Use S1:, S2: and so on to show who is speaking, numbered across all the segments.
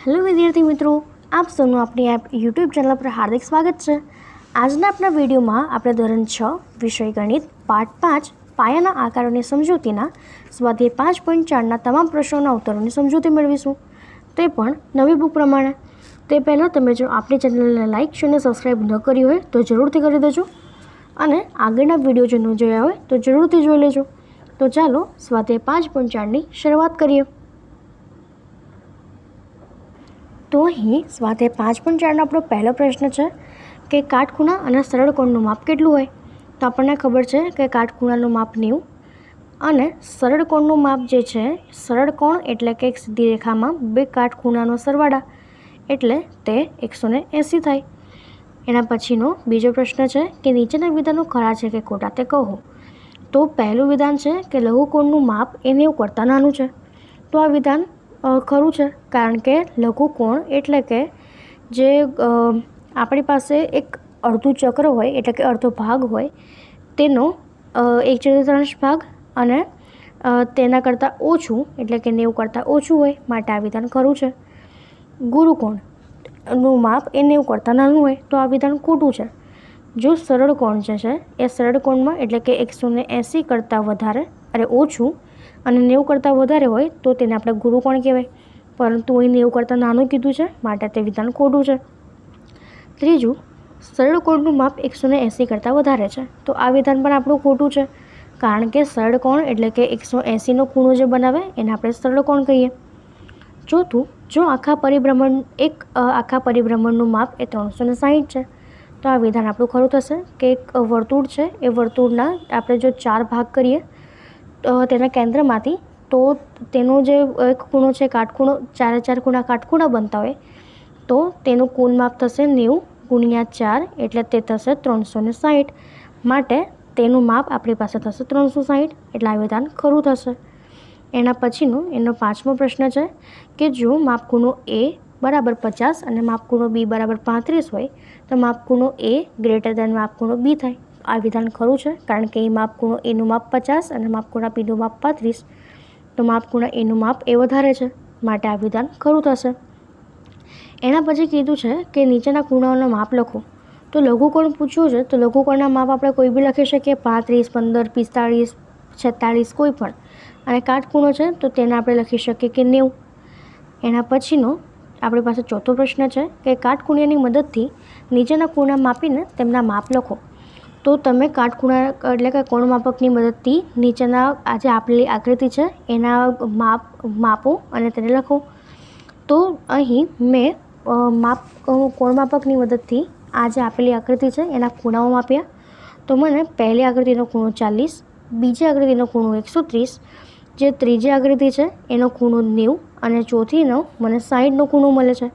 S1: Hello विद्यार्थी मित्रों, आप सबનું આપણી એપ યુટ્યુબ ચેનલ પર હાર્દિક સ્વાગત છે। આજના આપણા વિડીયોમાં આપણે ધોરણ 6 વિષય ગણિત પાઠ 5 પાયાના આકારોની સમજૂતીના સ્વાધ્યાય 5.4ના તમામ પ્રશ્નોના ઉત્તરોની સમજૂતી મેળવીશું, તે પણ નવી બુક પ્રમાણે। તે પહેલાં તમે જો આપણી ચેનલને લાઇક શેર અને સબસ્ક્રાઈબ ન કરી હોય તો જરૂરથી કરી દેજો અને આગળના વિડીયો જો ન જોયા હોય તો જરૂરથી જોઈ લેજો। તો ચાલો સ્વાધ્યાય 5.4ની શરૂઆત કરીએ। तो अहीं स्वाध्याय 5.4 આપણો પહેલો પ્રશ્ન છે કે કાટખૂણા અને સરળ કોણનું માપ કેટલું હોય। તો આપણને ખબર છે કે કાટખૂણાનું માપ 90 અને સરળ કોણનું માપ જે છે, સરળ કોણ એટલે કે એક સીધી રેખામાં બે કાટખૂણાનો સરવાળા એટલે તે 180 થાય। એના પછીનો બીજો પ્રશ્ન છે કે નીચેના વિધાનો ખરા છે કે ખોટા તે કહો। તો પહેલું વિધાન છે કે લઘુકોણનું માપ એ 90 કરતાં નાનું છે। તો આ વિધાન ખરું છે, કારણ કે લઘુકોણ એટલે કે જે આપણી પાસે એક અડધું ચક્ર હોય એટલે કે અડધો ભાગ હોય તેનો 1/4 ભાગ અને તેના કરતાં ઓછું એટલે કે 90 કરતાં ઓછું હોય, માટે આ વિધાન ખરું છે। ગુરુકોણનું માપ એ 90 કરતાં નાનું હોય તો આ વિધાન ખોટું છે। જો સરળ કોણ જે છે એ સરળ કોણમાં એટલે કે 180 કરતાં વધારે અને ઓછું અને 90 કરતાં વધારે હોય તો તેને આપણે ગુરુકોણ કહેવાય, પરંતુ અહીં 90 કરતાં નાનું કીધું છે માટે તે વિધાન ખોટું છે। ત્રીજું, સરળ કોણનું માપ 180 કરતાં વધારે છે તો આ વિધાન પણ આપણું ખોટું છે, કારણ કે સરળ કોણ એટલે કે 180નો ખૂણો જે બનાવે એને આપણે સરળ કોણ કહીએ। ચોથું, જો આખા પરિભ્રમણનું માપ એ 360 છે તો આ વિધાન આપણું ખરું થશે કે એક વર્તુળ છે, એ વર્તુળના આપણે જો 4 ભાગ કરીએ તેના કેન્દ્રમાંથી તો તેનો જે એક ખૂણો છે કાટખૂણો, 4 ખૂણા કાટખૂણા બનતા હોય તો તેનું કુલ માપ થશે 90 ગુણ્યા 4 એટલે તે થશે 360, માટે તેનું માપ આપણી પાસે થશે 360 એટલે આ વિધાન ખરું થશે। એના પછીનું એનો પાંચમો પ્રશ્ન છે કે જો માપખૂણો A બરાબર 50 અને માપખૂણો B બરાબર 35 હોય તો માપખૂણો A ગ્રેટર દેન માપખૂણો B થાય। આ વિધાન ખરું છે, કારણ કે એ માપખૂણો Aનું માપ 50 અને માપખૂણા Bનું માપ 35 તો માપખૂણા Aનું માપ એ વધારે છે, માટે આ વિધાન ખરું થશે। એના પછી કીધું છે કે નીચેના ખૂણાઓના માપ લખો। તો લઘુકોણ પૂછ્યું છે તો લઘુકોણના માપ આપણે કોઈ બી લખી શકીએ, 35, 15, 45, 46 કોઈ પણ, અને કાટખૂણો છે તો તેને આપણે લખી શકીએ કે 90। એના પછીનો આપણી પાસે ચોથો પ્રશ્ન છે કે કાટખૂણાની મદદથી નીચેના ખૂણા માપીને તેમના માપ લખો। તો તમે કાટખૂણા એટલે કે કોણ માપકની મદદથી નીચેના આ જે આપેલી આકૃતિ છે એના માપો અને તેને લખો। તો અહીં મેં કોણ માપકની મદદથી આ જે આપેલી આકૃતિ છે એના ખૂણાઓ માપ્યા। તો મને પહેલી આકૃતિનો ખૂણો 40, બીજી આકૃતિનો ખૂણો 130, જે ત્રીજી આકૃતિ છે એનો ખૂણો 90 અને ચોથીનો મને 60નો ખૂણો મળે છે।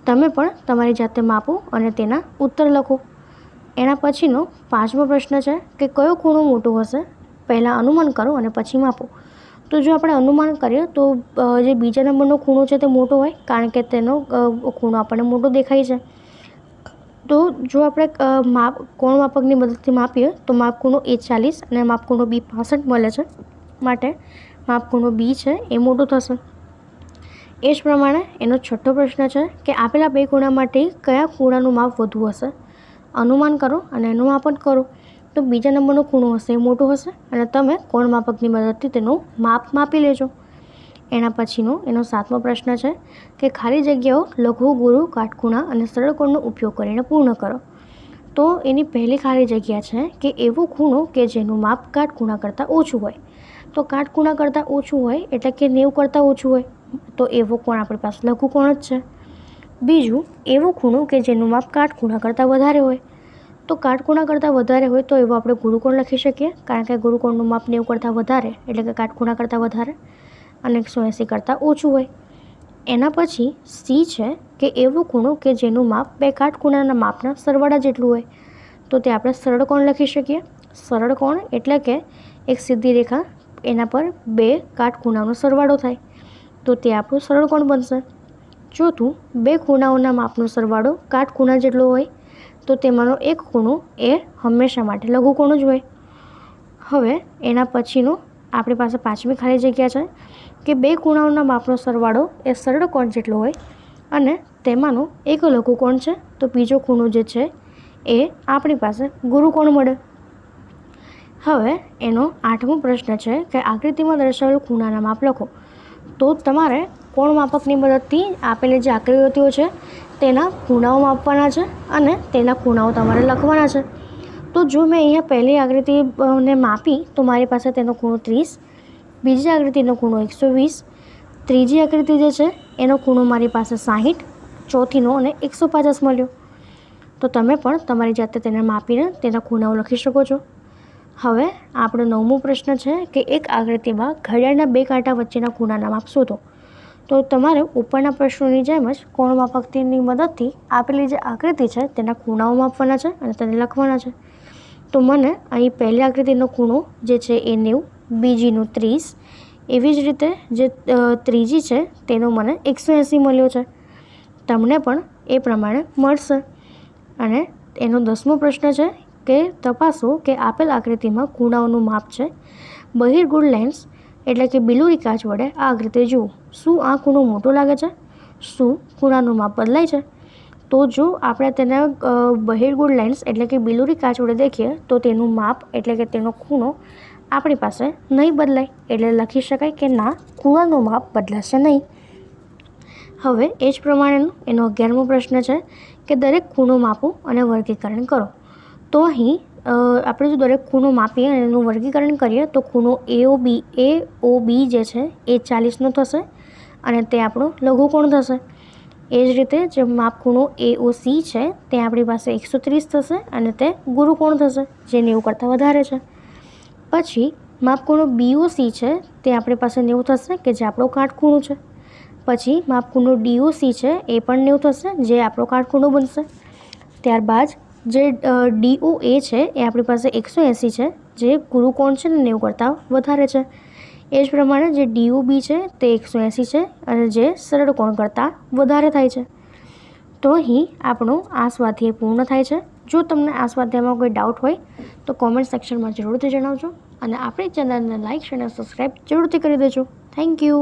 S1: તમે પણ તમારી જાતે માપો અને તેના ઉત્તર લખો। એના પછીનો પાંચમો પ્રશ્ન છે કે કયો ખૂણો મોટો હશે, પહેલાં અનુમાન કરો અને પછી માપો। તો જો આપણે અનુમાન કરીએ તો જે બીજા નંબરનો ખૂણો છે તે મોટો હોય, કારણ કે તેનો ખૂણો આપણને મોટો દેખાય છે। તો જો આપણે કોણ માપકની મદદથી માપીએ તો માપખૂણો A 40 અને માપખૂણો B 65 મળે છે, માટે માપખૂણો B છે એ મોટો થશે। એ જ પ્રમાણે એનો છઠ્ઠો પ્રશ્ન છે કે આપેલા બે ખૂણા માટે કયા ખૂણાનું માપ વધુ હશે, અનુમાન કરો અને એનું માપન કરો। તો બીજા નંબરનો ખૂણો હશે એ મોટો હશે અને તમે કોણ માપકની મદદથી તેનું માપ માપી લેજો। એના પછીનો એનો સાતમો પ્રશ્ન છે કે ખાલી જગ્યાઓ લઘુ, ગુરુ, કાટખૂણા અને સરળ કોણનો ઉપયોગ કરીને પૂર્ણ કરો। તો એની પહેલી ખાલી જગ્યા છે કે એવો ખૂણો કે જેનું માપ કાટખૂણા કરતાં ઓછું હોય। તો કાટખૂણા કરતાં ઓછું હોય એટલે કે 90 કરતાં ઓછું હોય તો એવો કોણ આપણી પાસે લઘુકોણ જ છે। બીજું, એવો ખૂણો કે જેનું માપ કાટખૂણા કરતાં વધારે હોય। તો કાટખૂણા કરતાં વધારે હોય તો એવો આપણે ગુરુકોણ લખી શકીએ, કારણ કે ગુરુકોણનું માપ 90 કરતાં વધારે એટલે કે કાટખૂણા કરતાં વધારે અને 180 કરતાં ઓછું હોય। એના પછી સી છે કે એવો ખૂણો કે જેનું માપ બે કાટખૂણાના માપના સરવાળા જેટલું હોય, તો તે આપણે સરળ કોણ લખી શકીએ। સરળ કોણ એટલે કે એક સીધી રેખા એના પર બે કાટખૂણાનો સરવાળો થાય તો તે આપણું સરળ કોણ બનશે। ચોથું, બે ખૂણાઓના માપનો સરવાળો કાટખૂણા જેટલો હોય તો તેમાંનો એક ખૂણો એ હંમેશા માટે લઘુકોણ જ હોય। હવે એના પછીનો આપણી પાસે પાંચમી ખાલી જગ્યા છે કે બે ખૂણાઓના માપનો સરવાળો એ સરળ કોણ જેટલો હોય અને તેમાંનો એક લઘુકોણ છે, તો બીજો ખૂણો જે છે એ આપણી પાસે ગુરુકોણ મળે. હવે એનો 8મો પ્રશ્ન છે કે આકૃતિમાં દર્શાવેલ ખૂણાના માપ લખો. તો તમારે કોણ માપકની મદદથી આપેલી જે આકૃતિઓ છે તેના ખૂણાઓ માપવાના છે અને તેના ખૂણાઓ તમારે લખવાના છે. તો જો મેં અહીંયા પહેલી આકૃતિને માપી તો મારી પાસે તેનો ખૂણો 30, બીજી આકૃતિનો ખૂણો 120, ત્રીજી આકૃતિ જે છે એનો ખૂણો મારી પાસે 60, ચોથીનો અને 150 મળ્યો. તો તમે પણ તમારી જાતે તેને માપીને તેના ખૂણાઓ લખી શકો છો. હવે આપણો 9મો પ્રશ્ન છે કે એક આકૃતિમાં ઘડિયાળના 2 કાંટા વચ્ચેના ખૂણાના માપ શોધો. તો તમારે ઉપરના પ્રશ્નોની જેમ જ કોણ માપકની મદદથી આપેલી જે આકૃતિ છે તેના ખૂણાઓ માપવાના છે અને તેને લખવાના છે. તો મને અહીં પહેલી આકૃતિનો ખૂણો જે છે એ 90, બીજીનો 30, એવી જ રીતે જે ત્રીજી છે તેનો મને 180 મળ્યો છે. તમને પણ એ પ્રમાણે મળશે. અને એનો 10મો પ્રશ્ન છે કે તપાસો કે આપેલ આકૃતિમાં ખૂણાઓનું માપ છે. બહિર્ગોળ લેન્સ એટલે કે બિલુરી કાચ વડે આ આકૃતિ જુઓ. શું આ ખૂણો મોટો લાગે છે? શું ખૂણાનું માપ બદલાય છે? તો જો આપણે તેને બહિર્ગોળ લેન્સ એટલે કે બિલુરી કાચ વડે દેખીએ તો તેનું માપ એટલે કે તેનો ખૂણો આપણી પાસે નહીં બદલાય. એટલે લખી શકાય કે ના, ખૂણાનું માપ બદલાશે નહીં. હવે એ જ પ્રમાણેનો એનો 11મો પ્રશ્ન છે કે દરેક ખૂણો માપો અને વર્ગીકરણ કરો. તો અહીં આપણે જો દરેક ખૂણો માપીએ અને એનું વર્ગીકરણ કરીએ તો ખૂણો AOB જે છે એ 40નો થશે અને તે આપણો લઘુકોણ થશે. એ જ રીતે જે માપ ખૂણો AOC છે તે આપણી પાસે 130 થશે અને તે ગુરુકોણ થશે, જે 90 કરતાં વધારે છે. પછી માપ ખૂણો BOC છે તે આપણી પાસે 90 થશે કે જે આપણો કાટખૂણો છે. પછી માપ ખૂણો DOC છે એ પણ 90 થશે, જે આપણો કાટખૂણો બનશે. ત્યારબાદ જે DOA છે એ આપણી પાસે 180 છે, જે ગુરુકોણ છે ને 90 કરતાં વધારે છે. એ જ પ્રમાણે જે DOB છે તે 180 છે અને જે સરળ કોણ કરતાં વધારે થાય છે. તો અહીં આપણો આ સ્વાધ્યાય પૂર્ણ થાય છે. જો તમને આ સ્વાધ્યાયમાં કોઈ ડાઉટ હોય તો કોમેન્ટ સેક્શનમાં જરૂરથી જણાવજો અને આપણી ચેનલને લાઇક અને સબસ્ક્રાઈબ જરૂરથી કરી દેજો. Thank you.